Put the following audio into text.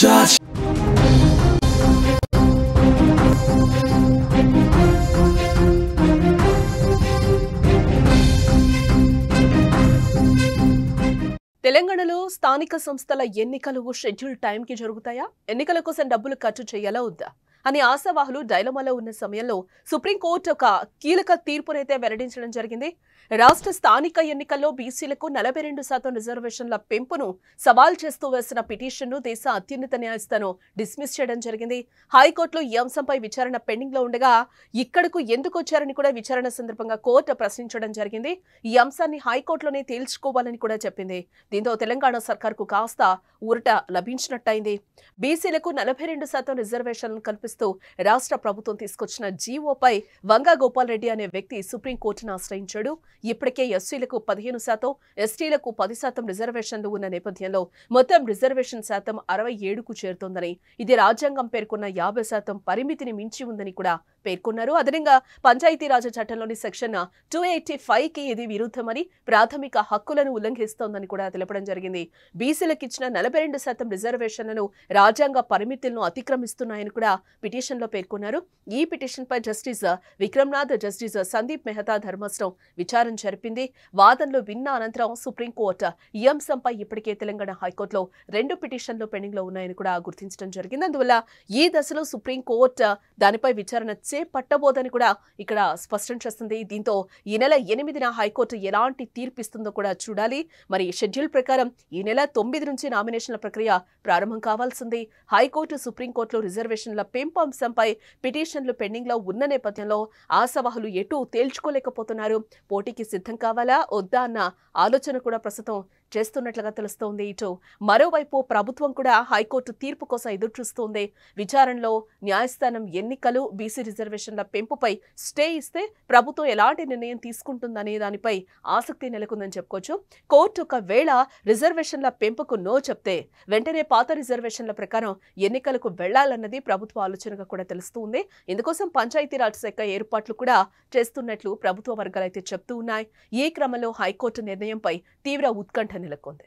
touch. తెలంగాణలో స్థానిక సంస్థల ఎన్నికలు షెడ్యూల్ టైంకి జరుగుతాయా? ఎన్నికల కోసం డబ్బులు ఖర్చు చేయాలా వద్దా అని ఆశావాహులు డైలమాలో ఉన్న సమయంలో సుప్రీంకోర్టు ఒక కీలక తీర్పునైతే వెల్లడించడం జరిగింది. రాష్ట్ర స్థానిక ఎన్నికల్లో బీసీలకు 42% రిజర్వేషన్ల పెంపును సవాల్ చేస్తూ వేసిన పిటిషన్ను దేశ అత్యున్నత న్యాయస్థానం డిస్మిస్ చేయడం జరిగింది. హైకోర్టులో ఈ అంశంపై విచారణ పెండింగ్ లో ఉండగా ఇక్కడకు ఎందుకు వచ్చారని కూడా విచారణ సందర్భంగా కోర్టు ప్రశ్నించడం జరిగింది. ఈ అంశాన్ని హైకోర్టులోనే తేల్చుకోవాలని కూడా చెప్పింది. దీంతో తెలంగాణ సర్కార్కు కాస్త ఊరట లభించినట్టయింది. బీసీలకు 42% రిజర్వేషన్లను కల్పిస్తూ రాష్ట్ర ప్రభుత్వం తీసుకొచ్చిన జీవోపై వంగా గోపాల్ రెడ్డి అనే వ్యక్తి సుప్రీంకోర్టును ఆశ్రయించాడు. ఇప్పటికే ఎస్సీలకు 15%, ఎస్టీలకు 10% రిజర్వేషన్లు ఉన్న నేపథ్యంలో మొత్తం రిజర్వేషన్ శాతం 67కు చేరుతోందని, ఇది రాజ్యాంగం పేర్కొన్న 50% పరిమితిని మించి ఉందని కూడా పేర్కొన్నారు. అదనంగా పంచాయతీరాజ్ చట్టంలోని సెక్షన్ 285కి ఇది విరుద్ధమని, ప్రాథమిక హక్కులను ఉల్లంఘిస్తోందని కూడా తెలపడం జరిగింది. బీసీలకు ఇచ్చిన 42% రిజర్వేషన్లను రాజ్యాంగ పరిమితులను అతిక్రమిస్తున్నాయని కూడా పిటిషన్లో పేర్కొన్నారు. ఈ పిటిషన్పై జస్టిస్ విక్రమ్నాథ్, జస్టిస్ సందీప్ మెహతా ధర్మాసనం విచారణ జరిపింది. వాదనలు విన్న అనంతరం సుప్రీంకోర్టు ఈ అంశంపై ఇప్పటికే తెలంగాణ హైకోర్టులో 2 పిటిషన్లు పెండింగ్ లో ఉన్నాయని కూడా గుర్తించడం జరిగింది. అందువల్ల ఈ దశలో సుప్రీంకోర్టు దానిపై విచారణ చేపట్టబోదని కూడా ఇక్కడ స్పష్టం చేస్తుంది. దీంతో ఈ నెల 8న హైకోర్టు ఎలాంటి తీర్పు ఇస్తుందో కూడా చూడాలి. మరి షెడ్యూల్ ప్రకారం ఈ నెల 9 నుంచి నామినేషన్ల ప్రక్రియ ప్రారంభం కావాల్సింది. హైకోర్టు, సుప్రీంకోర్టులో రిజర్వేషన్ల పెంపు అంశంపై పిటిషన్లు పెండింగ్ లో ఉన్న నేపథ్యంలో ఆశావాహులు ఎటూ తేల్చుకోలేకపోతున్నారు. పోటీకి సిద్ధం కావాలా వద్దా అన్న ఆలోచన కూడా ప్రస్తుతం చేస్తున్నట్లుగా తెలుస్తోంది. ఇటు మరోవైపు ప్రభుత్వం కూడా హైకోర్టు తీర్పు కోసం ఎదురుచూస్తోంది. విచారణలో న్యాయస్థానం ఎన్నికలు, బీసీ రిజర్వేషన్ల పెంపుపై స్టే ఇస్తే ప్రభుత్వం ఎలాంటి నిర్ణయం తీసుకుంటుందనే దానిపై ఆసక్తి నెలకొందని చెప్పుకోవచ్చు. కోర్టు ఒకవేళ రిజర్వేషన్ల పెంపుకు నో చెప్తే వెంటనే పాత రిజర్వేషన్ల ప్రకారం ఎన్నికలకు వెళ్లాలన్నది ప్రభుత్వ ఆలోచనగా కూడా తెలుస్తుంది. ఇందుకోసం పంచాయతీరాజ్ శాఖ ఏర్పాట్లు కూడా చేస్తున్నట్లు ప్రభుత్వ వర్గాలైతే చెప్తూ ఉన్నాయి. ఈ క్రమంలో హైకోర్టు నిర్ణయంపై తీవ్ర ఉత్కంఠ నెలకొంది.